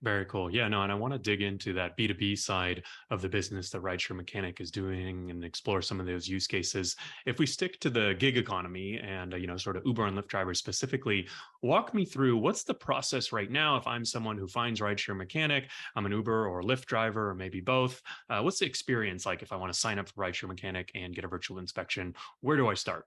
Very cool. Yeah, no, and I want to dig into that B2B side of the business that Rideshare Mechanic is doing and explore some of those use cases. If we stick to the gig economy and, sort of Uber and Lyft drivers specifically, walk me through what's the process right now if I'm someone who finds Rideshare Mechanic, I'm an Uber or Lyft driver, or maybe both. What's the experience like if I want to sign up for Rideshare Mechanic and get a virtual inspection? Where do I start?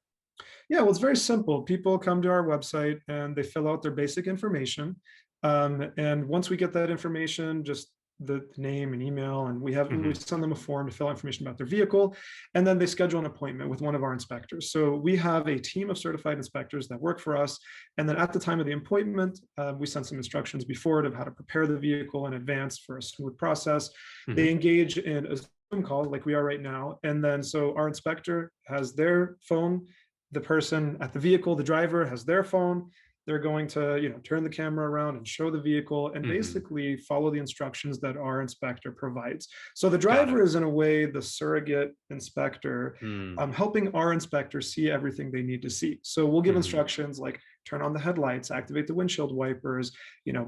Yeah, well, it's very simple. People come to our website and they fill out their basic information. And once we get that information, just the name and email, and we Hmm. send them a form to fill out information about their vehicle, and then they schedule an appointment with one of our inspectors. So we have a team of certified inspectors that work for us, and then at the time of the appointment, we send some instructions before it of how to prepare the vehicle in advance for a smooth process. They Hmm. engage in a Zoom call like we are right now, and then so our inspector has their phone, the person at the vehicle, the driver has their phone. They're going to, turn the camera around and show the vehicle and Hmm. basically follow the instructions that our inspector provides. So the Got driver it. is in a way the surrogate inspector, Mm. helping our inspector see everything they need to see. So we'll give Hmm. instructions like turn on the headlights, activate the windshield wipers,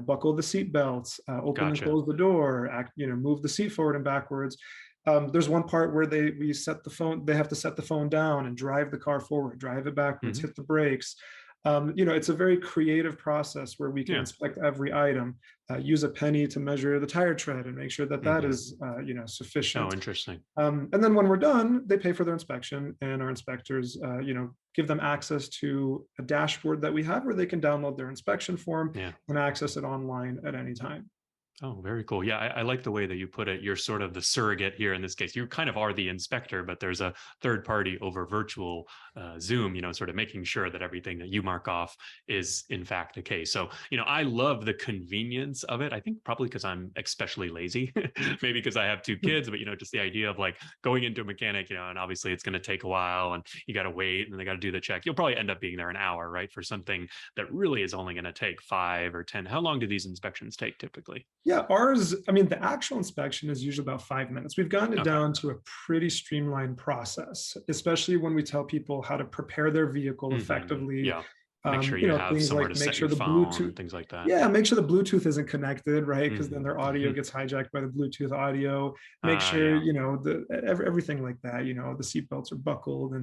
buckle the seat belts, open and Gotcha. close the door, move the seat forward and backwards. There's one part where we set the phone, they have to set the phone down and drive the car forward, drive it backwards, Hmm. hit the brakes. It's a very creative process where we can Yeah. inspect every item, use a penny to measure the tire tread and make sure that that Hmm. is, Oh, sufficient. interesting. And then when we're done, they pay for their inspection, and our inspectors, give them access to a dashboard that we have where they can download their inspection form Yeah. and access it online at any time. Oh, very cool. Yeah, I like the way that you put it. You're sort of the surrogate here in this case. You kind of are the inspector, but there's a third party over virtual Zoom, sort of making sure that everything that you mark off is in fact the case. So, I love the convenience of it. I think probably because I'm especially lazy, maybe because I have two kids, but, just the idea of like going into a mechanic, and obviously it's going to take a while and you got to wait and they got to do the check. You'll probably end up being there an hour, right? For something that really is only going to take 5 or 10. How long do these inspections take typically? Yeah, ours, I mean, the actual inspection is usually about 5 minutes. We've gotten it Okay. down to a pretty streamlined process, especially when we tell people how to prepare their vehicle effectively. Yeah. Make sure you have Things somewhere like to make set sure your the phone Bluetooth, and things like that. yeah, make sure the Bluetooth isn't connected, right? Because then Hmm. their audio gets hijacked by the Bluetooth audio. Make sure, Yeah. everything like that, the seatbelts are buckled.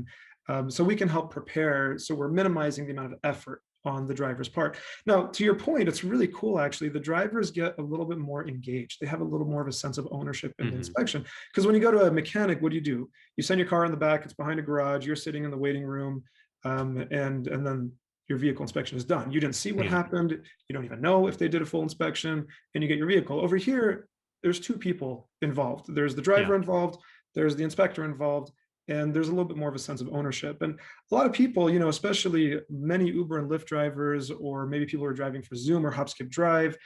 And so we can help prepare. So we're minimizing the amount of effort on the driver's part. Now, to your point, it's really cool, actually. The drivers get a little bit more engaged. They have a little more of a sense of ownership in the Hmm. inspection. Because when you go to a mechanic, what do? You send your car in the back, it's behind a garage, you're sitting in the waiting room, and then your vehicle inspection is done. You didn't see what Yeah. happened. You don't even know if they did a full inspection, and you get your vehicle. Over here, there's two people involved. There's the driver Yeah. involved, there's the inspector involved, and there's a little bit more of a sense of ownership. And a lot of people, especially many Uber and Lyft drivers, or maybe people who are driving for Zoom or Hop Skip Drive,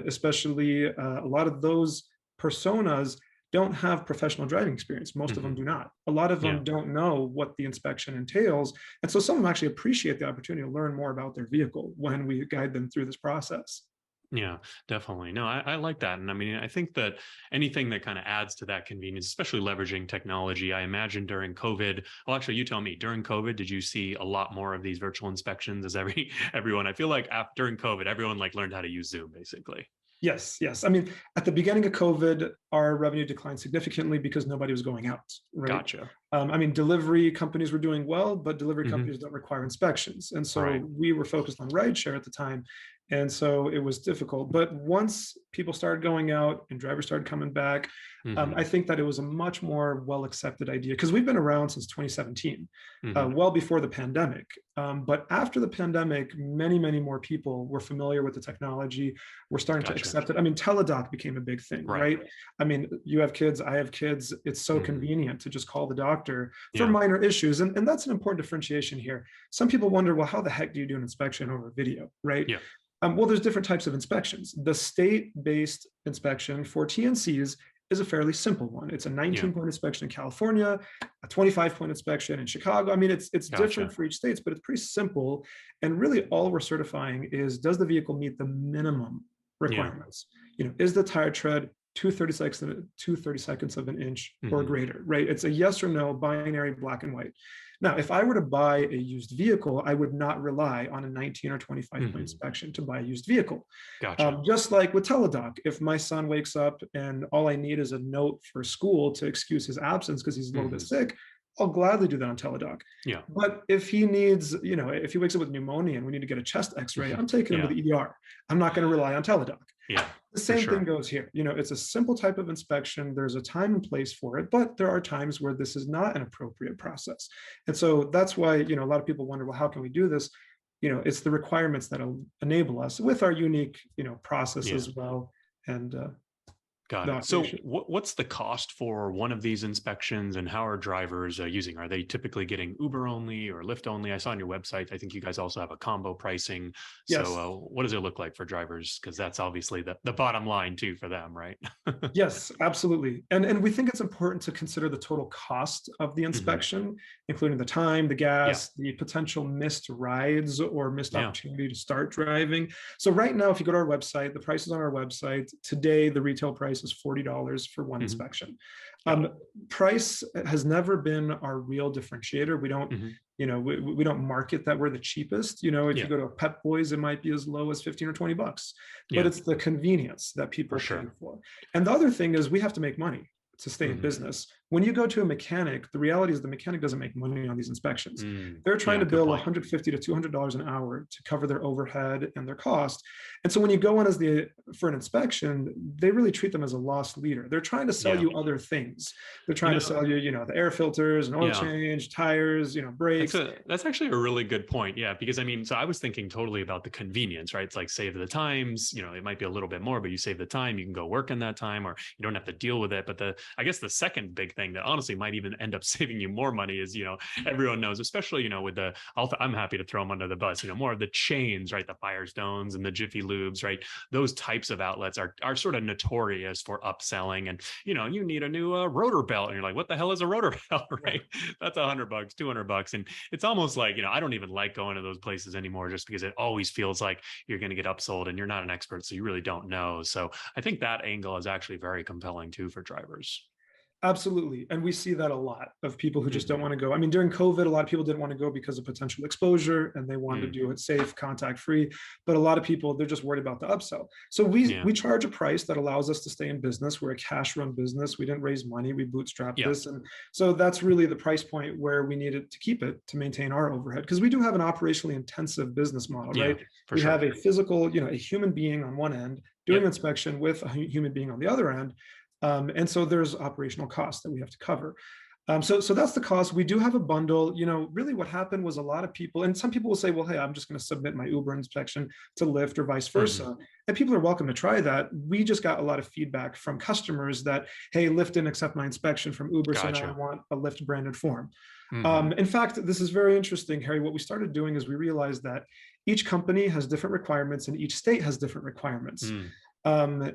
especially a lot of those personas don't have professional driving experience. Most of them Hmm. do not. A lot of Yeah. them don't know what the inspection entails. And so some of them actually appreciate the opportunity to learn more about their vehicle when we guide them through this process. Yeah, definitely. No, I like that. And I mean, I think that anything that kind of adds to that convenience, especially leveraging technology, I imagine during COVID, well, actually, you tell me, during COVID, did you see a lot more of these virtual inspections as everyone, I feel like after during COVID, everyone like learned how to use Zoom basically. Yes, yes. I mean, at the beginning of COVID, our revenue declined significantly because nobody was going out, right? Gotcha. I mean, delivery companies were doing well, but delivery Hmm. companies don't require inspections. And so Right. we were focused on rideshare at the time. And so it was difficult. But once people started going out and drivers started coming back, I Hmm. think that it was a much more well accepted idea because we've been around since 2017, Hmm. well before the pandemic. But after the pandemic, many, many more people were familiar with the technology. We're starting to Gotcha. accept it. I mean, teledoc became a big thing, Right. right? I mean, you have kids, I have kids. It's so Hmm. convenient to just call the doctor for Yeah. minor issues. And that's an important differentiation here. Some people wonder, well, how the heck do you do an inspection over video, right? Yeah. Well, there's different types of inspections. The state-based inspection for TNCs is a fairly simple one. It's a Yeah. 19-point inspection in California, a 25-point inspection in Chicago. I mean, it's different Gotcha. for each state, but it's pretty simple. And really, all we're certifying is, does the vehicle meet the minimum Yeah. requirements? Is the tire tread 2/32 of an inch or Hmm. greater, right? It's a yes or no binary, black and white. Now, if I were to buy a used vehicle, I would not rely on a 19 or 25 point Hmm. inspection to buy a used vehicle. Gotcha. Just like with teledoc, if my son wakes up and all I need is a note for school to excuse his absence because he's a little bit Hmm. sick, I'll gladly do that on teledoc. Yeah. But if he needs, if he wakes up with pneumonia and we need to get a chest x-ray, I'm taking him to Yeah. the ER. I'm not going to rely on teledoc. Yeah. The For same thing sure. goes here. It's a simple type of inspection. There's a time and place for it, but there are times where this is not an appropriate process. And so that's why, a lot of people wonder, well, how can we do this? It's the requirements that enable us with our unique, process Yeah. as well. And Got the it. So operation. what's the cost for one of these inspections, and how are drivers using? Are they typically getting Uber only or Lyft only? I saw on your website, I think you guys also have a combo pricing. So Yes. what does it look like for drivers? Because that's obviously the bottom line too for them, right? Yes, absolutely. And we think it's important to consider the total cost of the Hmm. inspection, including the time, the Yeah. gas, the potential missed rides or missed Yeah. opportunity to start driving. So right now, if you go to our website, the price is on our website. Today, the retail price is $40 for one Hmm. inspection. Got it. Price has never been our real differentiator. We don't, Hmm. we don't market that we're the cheapest. If you Yeah. go to Pep Boys, it might be as low as 15 or $20, but Yeah. it's the convenience that For people pay sure. for. And the other thing is we have to make money to stay in Hmm. business. When you go to a mechanic, the reality is the mechanic doesn't make money on these inspections. Mm. They're trying Yeah. to Good bill point. $150 to $200 an hour to cover their overhead and their cost. And so when you go in for an inspection, they really treat them as a loss leader. They're trying to sell Yeah. you other things. They're You trying to know, sell you, the air filters and oil yeah. change, tires, brakes. That's actually a really good point. Yeah, because I mean, so I was thinking totally about the convenience, right? It's like save the times, it might be a little bit more, but you save the time, you can go work in that time, or you don't have to deal with it. But I guess the second big thing that honestly might even end up saving you more money is, everyone knows, especially, with I'm happy to throw them under the bus, more of the chains, right? The Firestones and the Jiffy Lubes, right? Those types of outlets are sort of notorious for upselling, and you need a new rotor belt, and you're like, what the hell is a rotor belt, Yeah. right? That's $100, $200, and it's almost like I don't even like going to those places anymore, just because it always feels like you're going to get upsold, and you're not an expert, so you really don't know. So I think that angle is actually very compelling too for drivers. Absolutely. And we see that a lot of people who just don't Hmm. want to go. I mean, during COVID, a lot of people didn't want to go because of potential exposure and they wanted to Mm. do it safe, contact free. But a lot of people, they're just worried about the upsell. So we Yeah. we charge a price that allows us to stay in business. We're a cash run business. We didn't raise money. We bootstrapped Yeah. this. And so that's really the price point where we needed to keep it to maintain our overhead. Because we do have an operationally intensive business model, Yeah. right? For We have sure. a physical, a human being on one end doing Yep. inspection with a human being on the other end. And so there's operational costs that we have to cover. So that's the cost. We do have a bundle. Really what happened was a lot of people, and some people will say, well, hey, I'm just going to submit my Uber inspection to Lyft or vice Hmm. versa. And people are welcome to try that. We just got a lot of feedback from customers that, hey, Lyft didn't accept my inspection from Uber, so now I Gotcha. want a Lyft branded form. Hmm. In fact, this is very interesting, Harry. What we started doing is we realized that each company has different requirements and each state has different requirements, Mm.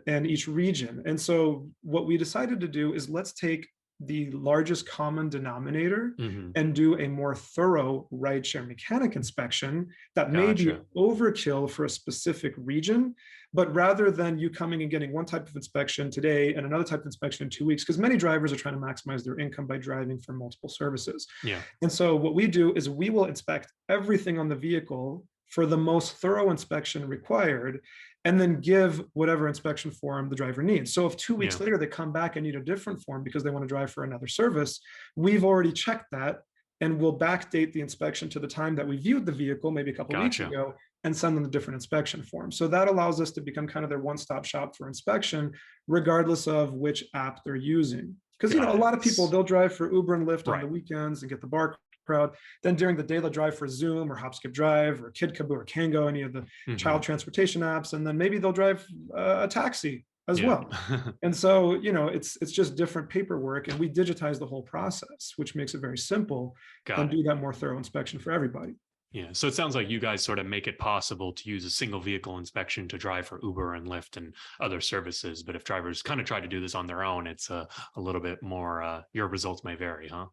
and each region. And so what we decided to do is let's take the largest common denominator Hmm. and do a more thorough rideshare mechanic inspection that may be Gotcha. overkill for a specific region. But rather than you coming and getting one type of inspection today and another type of inspection in 2 weeks, because many drivers are trying to maximize their income by driving for multiple services. Yeah. And so what we do is we will inspect everything on the vehicle for the most thorough inspection required, and then give whatever inspection form the driver needs. So if 2 weeks Yeah. later they come back and need a different form because they want to drive for another service, we've already checked that and we'll backdate the inspection to the time that we viewed the vehicle, maybe a couple of weeks Gotcha. ago, and send them the different inspection form. So that allows us to become kind of their one-stop shop for inspection, regardless of which app they're using. Because a Got it. lot of people, they'll drive for Uber and Lyft on the Right. weekends and get the bar crowd. Then during the day, they'll drive for Zoom or Hop Skip Drive or Kid Kaboo or Kango, any of the Hmm. child transportation apps. And then maybe they'll drive a taxi as Yeah. well. And so, it's just different paperwork, and we digitize the whole process, which makes it very simple and Got it. do that more thorough inspection for everybody. Yeah. So it sounds like you guys sort of make it possible to use a single vehicle inspection to drive for Uber and Lyft and other services. But if drivers kind of try to do this on their own, it's a little bit more, your results may vary, huh?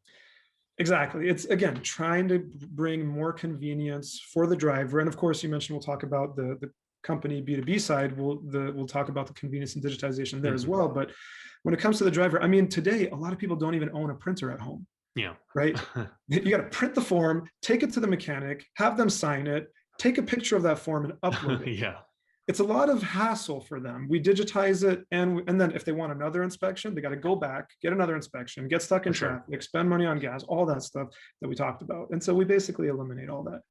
Exactly. It's again trying to bring more convenience for the driver. And of course, you mentioned we'll talk about the company B2B side, we'll talk about the convenience and digitization there as Mhm. well. But when it comes to the driver, I mean, today, a lot of people don't even own a printer at home, Yeah. right? You got to print the form, take it to the mechanic, have them sign it, take a picture of that form and upload it. Yeah. It's a lot of hassle for them. We digitize it, and then if they want another inspection, they got to go back, get another inspection, get stuck in For sure. traffic, spend money on gas, all that stuff that we talked about. And so we basically eliminate all that.